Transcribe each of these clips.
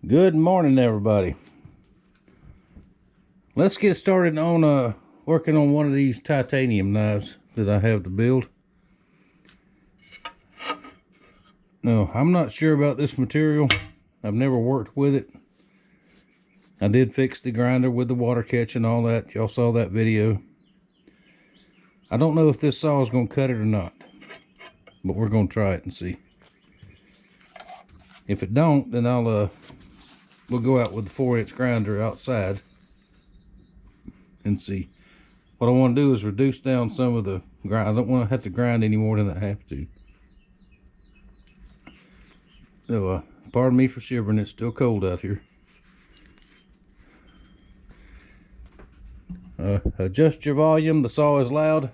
Good morning, everybody. Let's get started on working on one of these titanium knives that I have to build. No, I'm not sure about this material. I've never worked with it. I did fix the grinder with the water catch and all that. Y'all saw that video. I don't know if this saw is going to cut it or not, but we're going to try it and see. If it don't, then we'll go out with the 4-inch grinder outside and see. What I want to do is reduce down some of the grind. I don't want to have to grind any more than I have to. So, pardon me for shivering. It's still cold out here. Adjust your volume. The saw is loud.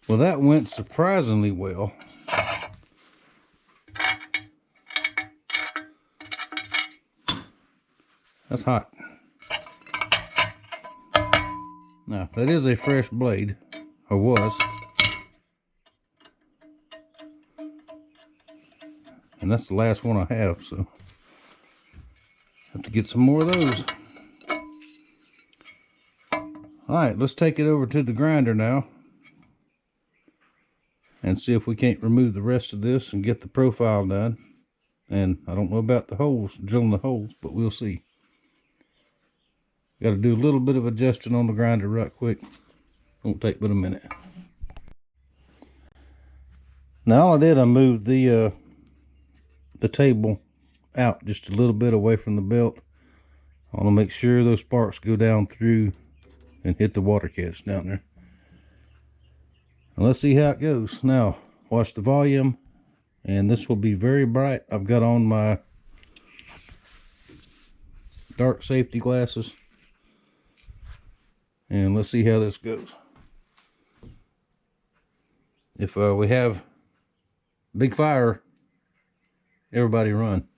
Well, that went surprisingly well. That's hot. Now, that is a fresh blade, or was. And that's the last one I have, so have to get some more of those. Alright, let's take it over to the grinder now and see if we can't remove the rest of this and get the profile done. And I don't know about the holes, drilling the holes, but we'll see. Got to do a little bit of adjusting on the grinder right quick. Won't take but a minute. Now all I did, I moved the table out just a little bit away from the belt. I want to make sure those sparks go down through and hit the water catch down there. And let's see how it goes. Now, watch the volume, and this will be very bright. I've got on my dark safety glasses, and let's see how this goes. If we have big fire, everybody run.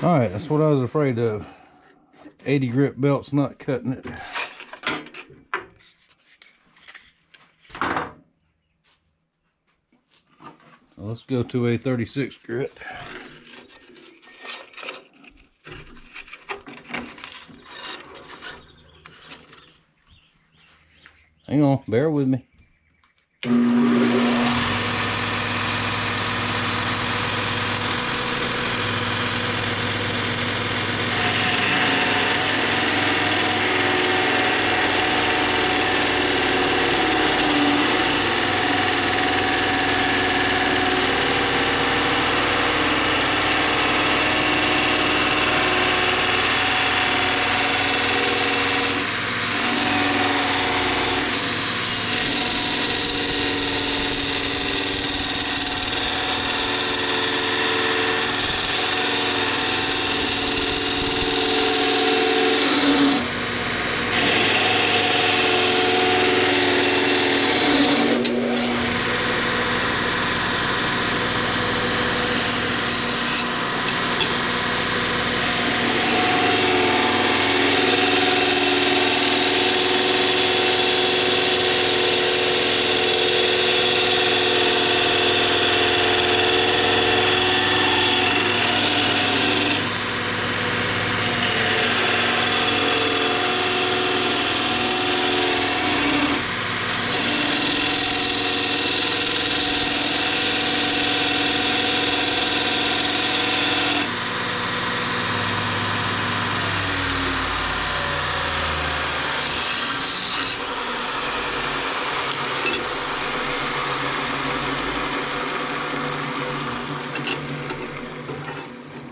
All right, that's what I was afraid of. 80 grit belt's not cutting it. So let's go to a 36 grit. Hang on, bear with me.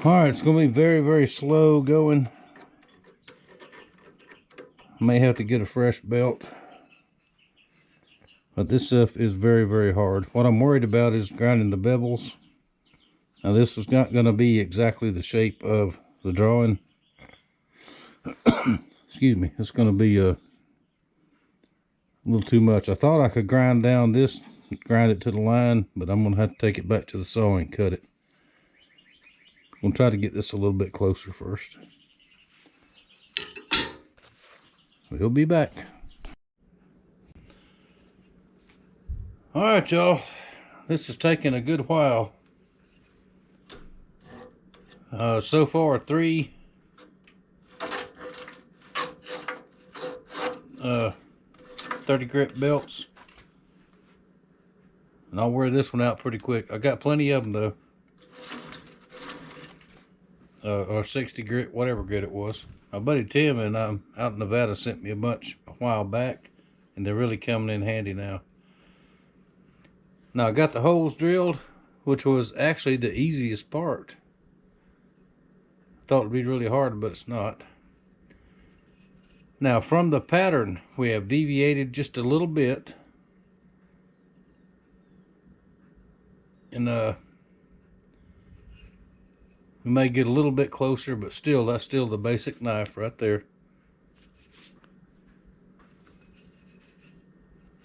All right, it's gonna be very, very slow going. May have to get a fresh belt. But this stuff is very, very hard. What I'm worried about is grinding the bevels. Now this is not gonna be exactly the shape of the drawing. Excuse me, it's gonna be a little too much. I thought I could grind down this, grind it to the line, but I'm gonna have to take it back to the saw and cut it. I'm gonna try to get this a little bit closer first. We'll be back. All right, y'all. This is taking a good while. So far, 3 30 grit belts. And I'll wear this one out pretty quick. I got plenty of them though. Or 60 grit, whatever grit it was. My buddy Tim and I'm out in Nevada sent me a bunch a while back, and they're really coming in handy now. Now I got the holes drilled, which was actually the easiest part. Thought it'd be really hard, but it's not. Now from the pattern, we have deviated just a little bit. And we may get a little bit closer, but still, that's still the basic knife right there.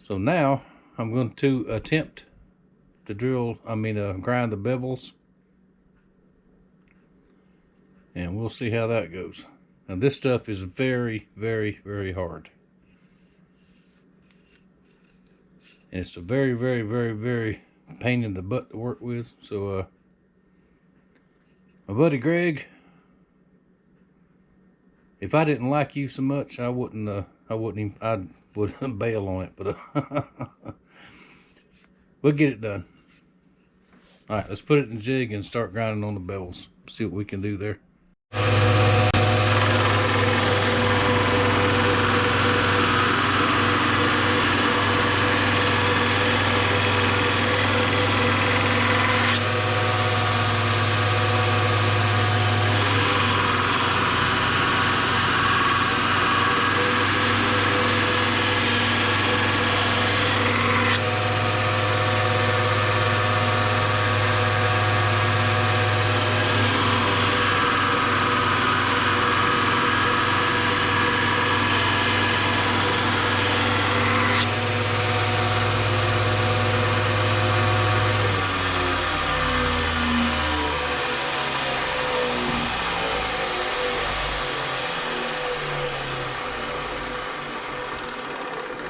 So now I'm going to attempt to grind the bevels. And we'll see how that goes. Now this stuff is very, very, very hard. And it's a very, very, very, very pain in the butt to work with. So my buddy Greg, if I didn't like you so much, I would bail on it, but we'll get it done. All right, let's put it in the jig and start grinding on the bevels. See what we can do there.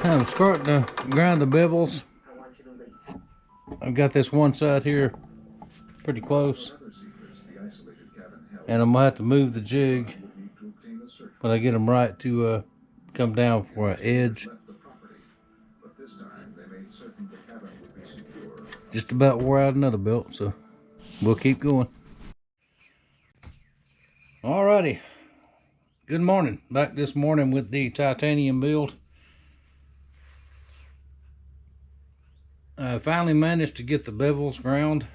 I'm starting to grind the bevels. I've got this one side here pretty close, and I'm gonna have to move the jig when I get them right to come down for an edge. Just about wore out another belt, so we'll keep going. Alrighty, good morning. Back this morning with the titanium build. I finally managed to get the bevels ground.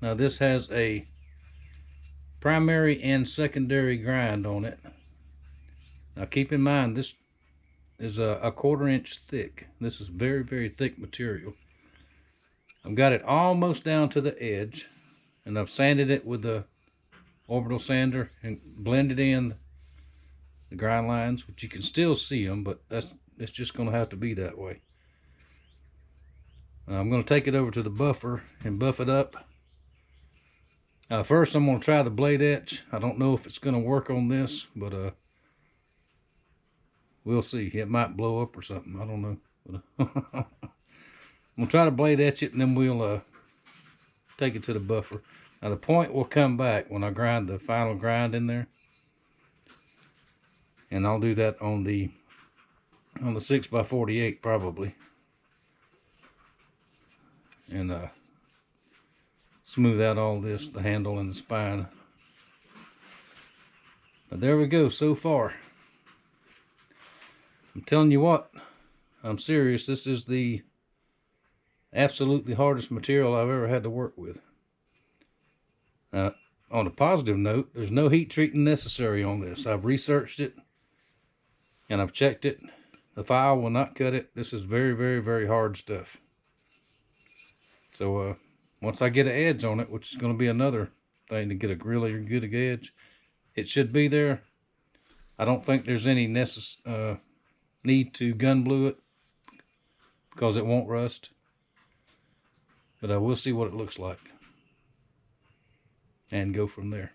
Now this has a primary and secondary grind on it. Now keep in mind, this is a 1/4 inch thick. This is very, very thick material. I've got it almost down to the edge, and I've sanded it with the orbital sander and blended in the grind lines, which you can still see them, but it's just going to have to be that way. I'm going to take it over to the buffer and buff it up. First I'm going to try the blade etch. I don't know if it's going to work on this, but we'll see. It might blow up or something. I don't know. But, I'm going to try to blade etch it, and then we'll take it to the buffer. Now the point will come back when I grind the final grind in there. And I'll do that on the 6x48 probably. And smooth out all this, the handle and the spine. But there we go so far. I'm telling you what, I'm serious. This is the absolutely hardest material I've ever had to work with. On a positive note, there's no heat treating necessary on this. I've researched it and I've checked it. The file will not cut it. This is very, very, very hard stuff. So once I get an edge on it, which is going to be another thing to get a really good edge, it should be there. I don't think there's any need to gun blue it because it won't rust. But I will see what it looks like and go from there.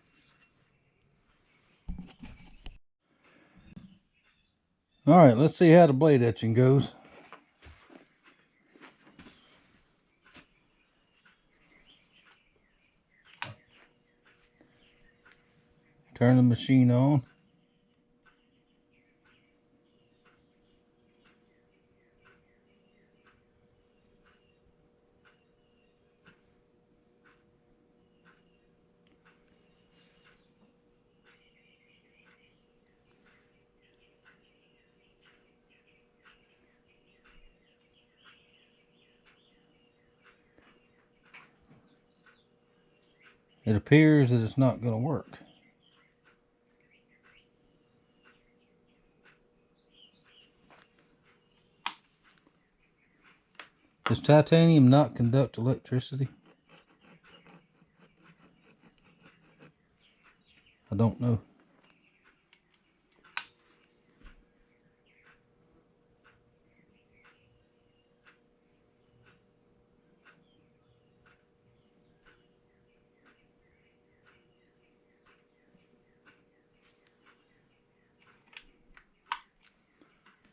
All right, let's see how the blade etching goes. Turn the machine on. It appears that it's not going to work. Does titanium not conduct electricity? I don't know.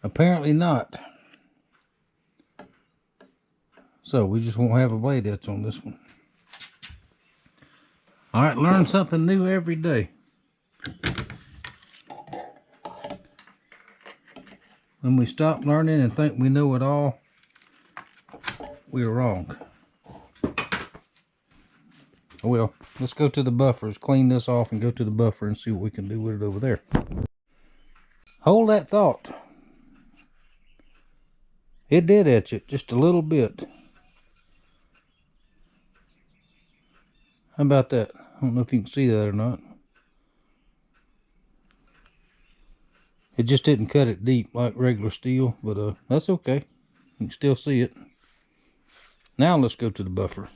Apparently not. So we just won't have a blade etch on this one. All right, learn something new every day. When we stop learning and think we know it all, we're wrong. Well, let's go to the buffers, clean this off and go to the buffer and see what we can do with it over there. Hold that thought. It did etch it just a little bit. How about that? I don't know if you can see that or not. It just didn't cut it deep like regular steel, but that's okay. You can still see it. Now let's go to the buffer.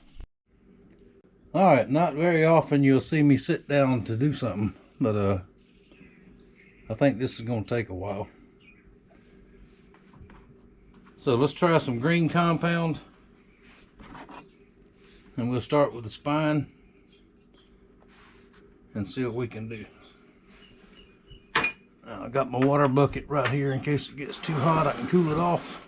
Alright, not very often you'll see me sit down to do something, but I think this is going to take a while. So let's try some green compound, and we'll start with the spine and see what we can do. I got my water bucket right here in case it gets too hot. I can cool it off.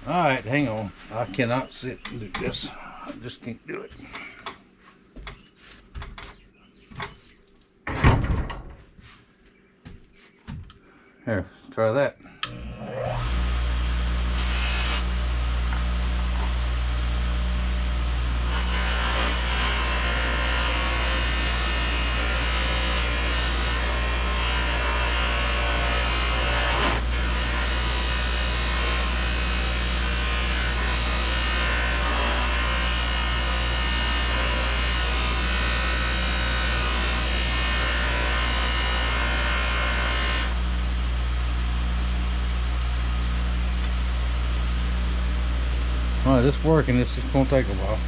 Alright, hang on. I cannot sit and do this. I just can't do it. Here, try that. Alright, it's working. It's just gonna take a while.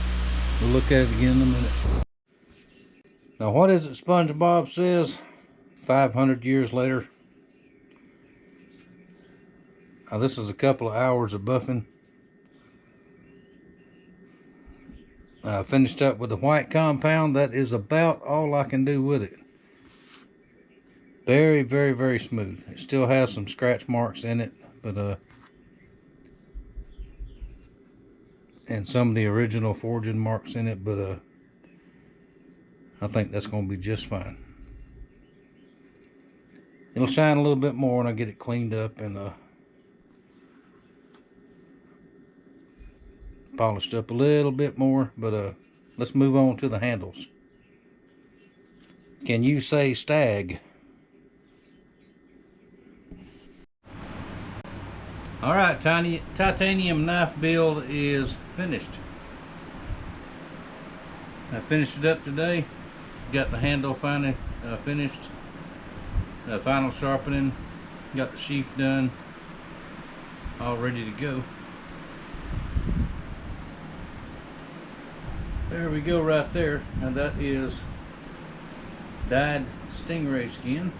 We'll look at it again in a minute. Now, what is it SpongeBob says 500 years later? Now, this is a couple of hours of buffing. Finished up with the white compound. That is about all I can do with it. Very, very, very smooth. It still has some scratch marks in it, but and some of the original forging marks in it, but I think that's going to be just fine. It'll shine a little bit more when I get it cleaned up and polished up a little bit more, but let's move on to the handles. Can you say stag? Alright, titanium knife build is finished. I finished it up today. Got the handle finally finished. Final sharpening. Got the sheath done. All ready to go. There we go right there. And that is dyed stingray skin.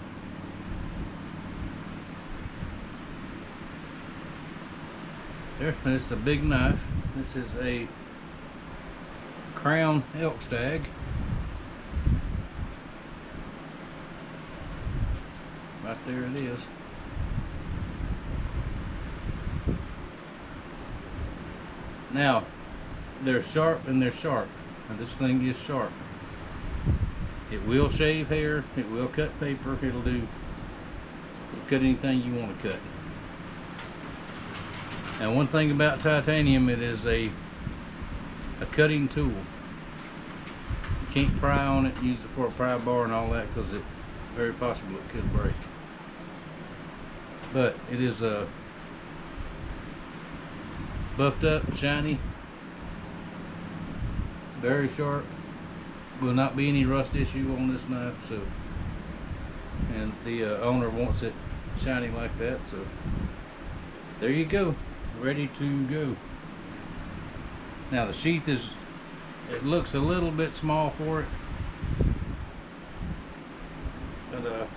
There, it's a big knife. This is a crown elk stag. Right there it is. Now, they're sharp and they're sharp. Now this thing is sharp. It will shave hair. It will cut paper. It'll cut anything you want to cut. Now, one thing about titanium, it is a cutting tool. You can't pry on it, use it for a pry bar and all that, because it very possible it could break. But it is buffed up, shiny, very sharp. Will not be any rust issue on this knife. So, and the owner wants it shiny like that. So there you go. Ready to go. Now the sheath it looks a little bit small for it, but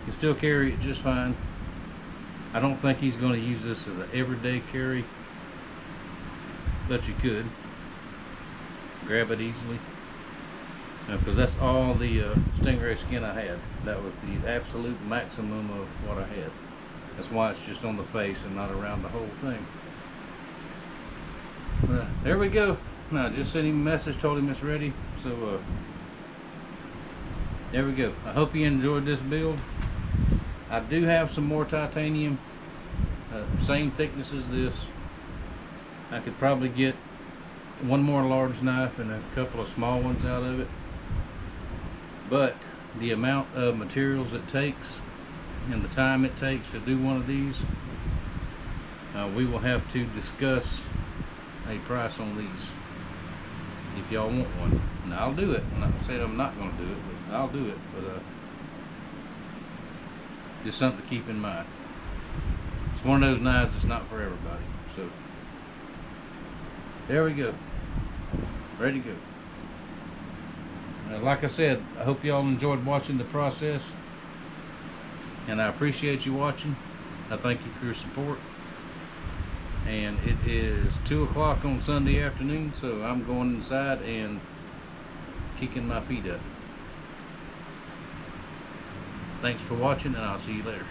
you still carry it just fine. I don't think he's going to use this as an everyday carry, but you could grab it easily, because that's all the stingray skin I had. That was the absolute maximum of what I had. That's why it's just on the face and not around the whole thing. There we go. Now, just sent him a message, told him it's ready. So, there we go. I hope you enjoyed this build. I do have some more titanium, same thickness as this. I could probably get one more large knife and a couple of small ones out of it. But the amount of materials it takes and the time it takes to do one of these, we will have to discuss a price on these if y'all want one. And I'll do it. I'm not saying I'm not going to do it, but I'll do it. But just something to keep in mind. It's one of those knives that's not for everybody. So there we go. Ready to go. Like I said, I hope y'all enjoyed watching the process, and I appreciate you watching. I thank you for your support. And it is 2 o'clock on Sunday afternoon, so I'm going inside and kicking my feet up. Thanks for watching, and I'll see you later.